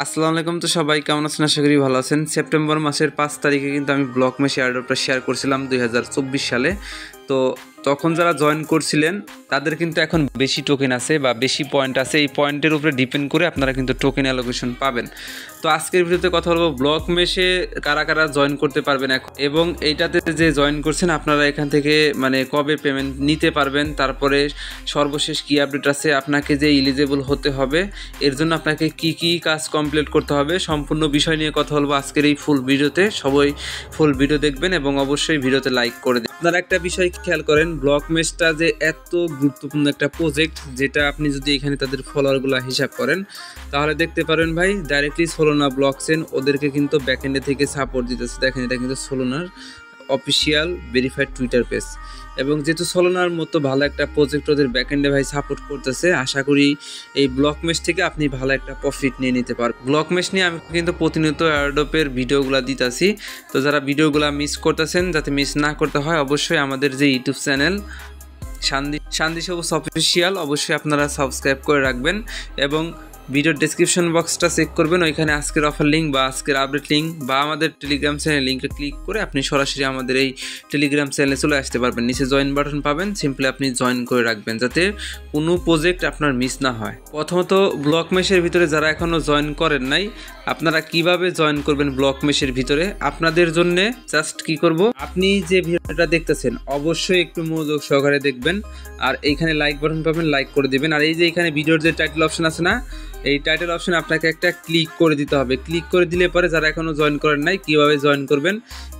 আসসালামু আলাইকুম। তো সবাই কেমন আছেন? আশা করি ভালো আছেন। সেপ্টেম্বর মাসের 5 তারিখে কিন্তু আমি ব্লক মেশ এয়ারড্রপটা শেয়ার করছিলাম 2024 সালে। তো তখন যারা জয়েন করছিলেন তাদের কিন্তু এখন বেশি টোকেন আছে বা বেশি পয়েন্ট আছে। এই পয়েন্টের উপরে ডিপেন্ড করে আপনারা কিন্তু টোকেন অ্যালোকেশন পাবেন। তো আজকের ভিডিওতে কথা বলবো ব্লক মেশে কারা কারা জয়েন করতে পারবেন এখন, এবং এইটাতে যে জয়েন করছেন আপনারা এখান থেকে মানে কবে পেমেন্ট নিতে পারবেন, তারপরে সর্বশেষ কী আপডেট আছে, আপনাকে যে এলিজিবল হতে হবে এর জন্য আপনাকে কি কি কাজ কমপ্লিট করতে হবে, সম্পূর্ণ বিষয় নিয়ে কথা বলবো আজকের এই ফুল ভিডিওতে। সবাই ফুল ভিডিও দেখবেন এবং অবশ্যই ভিডিওতে লাইক করে দেবেন। আপনারা একটা বিষয় খেয়াল করেন, ব্লক মেশটা যে এত গুরুত্বপূর্ণ একটা প্রজেক্ট, যেটা আপনি যদি এখানে তাদের ফলোয়ারগুলো হিসাব করেন তাহলে দেখতে পারেন ভাই ডাইরেক্টলি সোলোনা ব্লকচেন ওদেরকে কিন্তু ব্যাকএন্ডে থেকে সাপোর্ট দিতেছে। দেখেন এটা কিন্তু সোলোনার অফিসিয়াল ভেরিফাইড টুইটার পেজ, এবং যেহেতু সোলোনার মতো ভালো একটা প্রজেক্ট ওদের ব্যাকএন্ডে ভাই সাপোর্ট করতেছে, আশা করি এই ব্লক মেশ থেকে আপনি ভালো একটা প্রফিট নিয়ে নিতে পারবেন। ব্লক মেশ নিয়ে আমি কিন্তু প্রতিনিয়ত এয়ারড্রপের ভিডিওগুলো দিতেছি। তো যারা ভিডিওগুলো মিস করতেছেন, যাতে মিস না করতে হয়, অবশ্যই আমাদের যে ইউটিউব চ্যানেল শান্তি সবুজ অফিসিয়াল অবশ্যই আপনারা সাবস্ক্রাইব করে রাখবেন, এবং ভিডিওর ডেসক্রিপশন বক্সটা চেক করবেন। ওইখানে আজকের অফার লিঙ্ক বা আজকের আপডেট লিঙ্ক বা আমাদের টেলিগ্রাম চ্যানেল লিঙ্কে ক্লিক করে আপনি সরাসরি আমাদের এই টেলিগ্রাম চ্যানেলে চলে আসতে পারবেন। নিচে জয়েন বাটন পাবেন, সিম্পলি আপনি জয়েন করে রাখবেন যাতে কোনো প্রজেক্ট আপনার মিস না হয়। প্রথমত ব্লক মেশের ভিতরে যারা এখনও জয়েন করেন নাই, আপনারা কিভাবে জয়েন করবেন ব্লক মেশের ভিতরে, আপনাদের জন্য জাস্ট কি করব, আপনি যে ভিডিওটা দেখতেছেন অবশ্যই একটু মনোযোগ সহকারে দেখবেন, আর এইখানে লাইক বাটন পাবেন, লাইক করে দিবেন। আর এই যে এখানে ভিডিওর যে টাইটেল অপশন আছে না, এই টাইটেল অপশন আপনাকে একটা ক্লিক করে দিতে হবে। ক্লিক করে দিলে পরে যারা এখনও জয়েন করেন নাই কীভাবে জয়েন করবেন,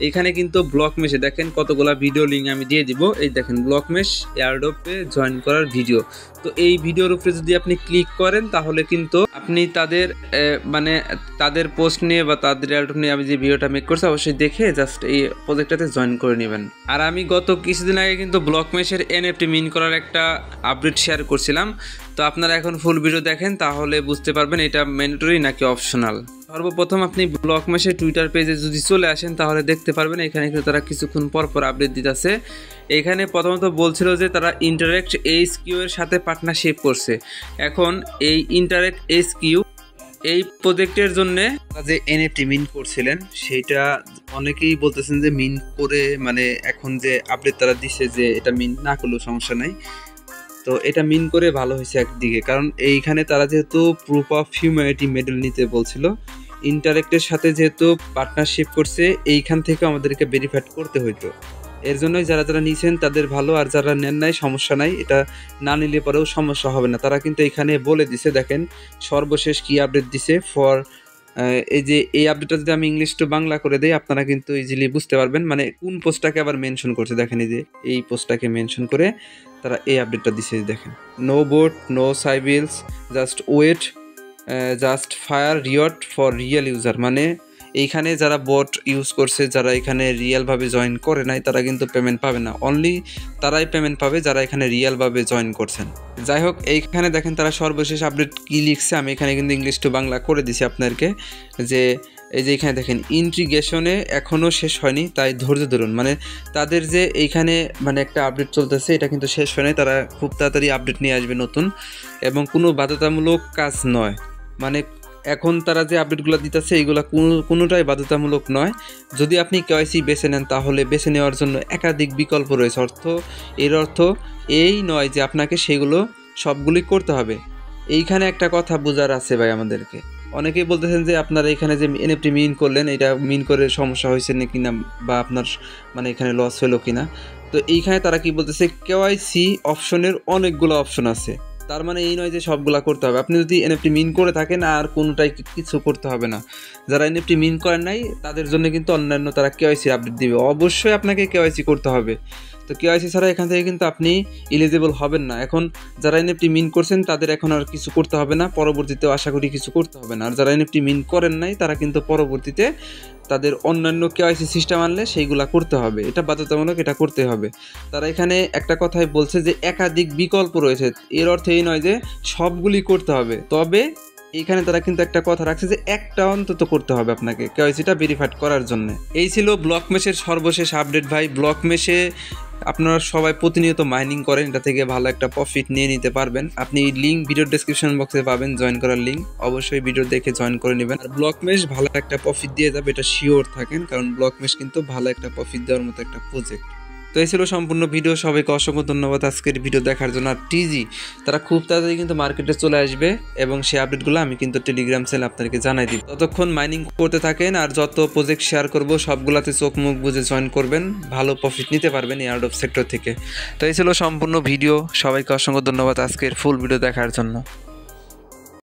এখানে কিন্তু ব্লক মেশে দেখেন কতগুলা ভিডিও লিঙ্ক আমি দিয়ে দিব। এই দেখেন ব্লক মেশ এয়ারড্রপে জয়েন করার ভিডিও। তো এই ভিডিওর উপরে যদি আপনি ক্লিক করেন তাহলে কিন্তু আপনি তাদের মানে তাদের পোস্ট নিয়ে বা তাদের এয়ারড্রপ নিয়ে আমি যে ভিডিওটা মেক করছি অবশ্যই দেখে জাস্ট এই প্রজেক্টটাতে জয়েন করে নেবেন। আর আমি গত কিছুদিন আগে কিন্তু ব্লক মেশের এনএফটি মিন করার একটা আপডেট শেয়ার করছিলাম। তো আপনারা এখন ফুল ভিডিও দেখেন তাহলে বুঝতে পারবেন এটা ম্যান্ডেটরি নাকি অপশনাল। সর্বপ্রথম আপনি ব্লক মেশের টুইটার পেজে যদি চলে আসেন তাহলে দেখতে পারবেন এখানে কিন্তু তারা কিছুক্ষণ পর পর আপডেট দিতেছে। এখানে প্রথমত বলছিল যে তারা ইন্টারেক্ট এইচকিউ এর সাথে পার্টনারশিপ করছে। এখন এই ইন্টারেক্ট এইচকিউ এই প্রজেক্টের জন্য যে এনএফটি মিন করছিলেন সেইটা অনেকেই বলতেছেন যে মিন করে মানে এখন যে আপডেট তারা দিছে যে এটা মিন না করলেও সমস্যা নাই। তো এটা মিন করে ভালো হয়েছে একদিকে, কারণ এইখানে তারা যেহেতু প্রুফ অফ হিউম্যানিটি মেডেল নিতে বলছিল, ইন্টারেক্টের সাথে যেহেতু পার্টনারশিপ করছে এইখান থেকে আমাদেরকে ভেরিফাইড করতে হইতো। এর জন্যই যারা যারা নিয়েছেন তাদের ভালো, আর যারা নেন নাই সমস্যা নাই, এটা না নিলে পরেও সমস্যা হবে না। তারা কিন্তু এইখানে বলে দিছে, দেখেন সর্বশেষ কি আপডেট দিছে ফর এই যে এই আপডেটটা যদি আমি ইংলিশ টু বাংলা করে দিই আপনারা কিন্তু ইজিলি বুঝতে পারবেন মানে কোন পোস্টটাকে আবার মেনশন করছে। দেখেন এই যে এই পোস্টটাকে মেনশন করে তারা এই আপডেটটা দিছে। দেখেন no bot no sybils just wait just fair reward for real user, মানে এইখানে যারা বট ইউজ করছে, যারা এখানে রিয়েলভাবে জয়েন করে নাই তারা কিন্তু পেমেন্ট পাবে না, অনলি তারাই পেমেন্ট পাবে যারা এখানে রিয়েলভাবে জয়েন করছেন। যাই হোক, এইখানে দেখেন তারা সর্বশেষ আপডেট কী লিখছে, আমি এখানে কিন্তু ইংলিশ টু বাংলা করে দিছি আপনাদেরকে। যে এই যে এখানে দেখেন ইন্টিগ্রেশনে এখনও শেষ হয়নি, তাই ধৈর্য ধরুন। মানে তাদের যে এইখানে মানে একটা আপডেট চলতেছে এটা কিন্তু শেষ হয় নাই, তারা খুব তাড়াতাড়ি আপডেট নিয়ে আসবে নতুন, এবং কোনো বাধ্যতামূলক কাজ নয়। মানে এখন তারা যে আপডেটগুলো দিতেছে এইগুলো কোনোটাই বাধ্যতামূলক নয়। যদি আপনি কেওয়াইসি বেছে নেন তাহলে বেছে নেওয়ার জন্য একাধিক বিকল্প রয়েছে। এর অর্থ এই নয় যে আপনাকে সেগুলো সবগুলি করতে হবে। এইখানে একটা কথা বোঝার আছে ভাই আমাদেরকে, অনেকেই বলতেছেন যে আপনারা এখানে যে এনএফটি মিন করলেন এটা মিন করে সমস্যা হয়েছে না কিনা বা আপনার মানে এখানে লস হলো কিনা। তো এইখানে তারা কি বলতেছে, কেওয়াইসি অপশনের অনেকগুলো অপশন আছে, তার মানে এই নয় যে সবগুলা করতে হবে। আপনি যদি এনএফটি মিন করে থাকেন আর কোনোটাই কিছু করতে হবে না। যারা এনএফটি মিন করেন নাই তাদের জন্য কিন্তু অন্যান্য তারা কেওয়াইসি আপডেট দিবে, অবশ্যই আপনাকে কেওয়াইসি করতে হবে। তো কেওয়াইসি ছাড়া এখান থেকে কিন্তু আপনি এলিজিবল হবেন না। এখন যারা এনএফটি মিন করছেন তাদের এখন আর কিছু করতে হবে না, পরবর্তীতেও আশা করি কিছু করতে হবে না। আর যারা এনএফটি মিন করেন নাই তারা কিন্তু পরবর্তীতে তাদের অন্যান্য কেওয়াইসি সিস্টেম আনলে সেইগুলা করতে হবে, এটা বাধ্যতামূলক, এটা করতে হবে। তারা এখানে একটা কথাই বলছে যে একাধিক বিকল্প রয়েছে, এর অর্থ এই নয় যে সবগুলি করতে হবে, তবে এইখানে তারা কিন্তু একটা কথা রাখছে যে একটা অন্তত করতে হবে আপনাকে কেওয়াইসিটা ভেরিফাইড করার জন্য। এই ছিল ব্লক মেশের সর্বশেষ আপডেট ভাই। ব্লক মেশে আপনারা সবাই প্রতিনিয়ত মাইনিং করেন, এটা থেকে ভালো একটা প্রফিট নিয়ে নিতে পারবেন। আপনি লিঙ্ক ভিডিওর ডেসক্রিপশন বক্সে পাবেন জয়েন করার লিঙ্ক, অবশ্যই ভিডিও দেখে জয়েন করে নেবেন। আর ব্লক মেশ ভালো একটা প্রফিট দিয়ে যাবে, এটা শিওর থাকেন, কারণ ব্লক মেশ কিন্তু ভালো একটা প্রফিট দেওয়ার মতো একটা প্রজেক্ট। তো এই ছিল সম্পূর্ণ ভিডিও। সবাইকে অসংখ্য ধন্যবাদ আজকের ভিডিও দেখার জন্য। আর টিজি তারা খুব তাড়াতাড়ি কিন্তু মার্কেটে চলে আসবে এবং সেই আপডেটগুলো আমি কিন্তু টেলিগ্রাম চ্যানেলে আপনাদেরকে জানাই দিব। ততক্ষণ মাইনিং করতে থাকেন, আর যত প্রজেক্ট শেয়ার করব সবগুলোতে চোখ মুখ বুঝে জয়েন করবেন, ভালো প্রফিট নিতে পারবেন এয়ারড্রপ সেক্টর থেকে। তো এই ছিল সম্পূর্ণ ভিডিও। সবাইকে অসংখ্য ধন্যবাদ আজকের ফুল ভিডিও দেখার জন্য।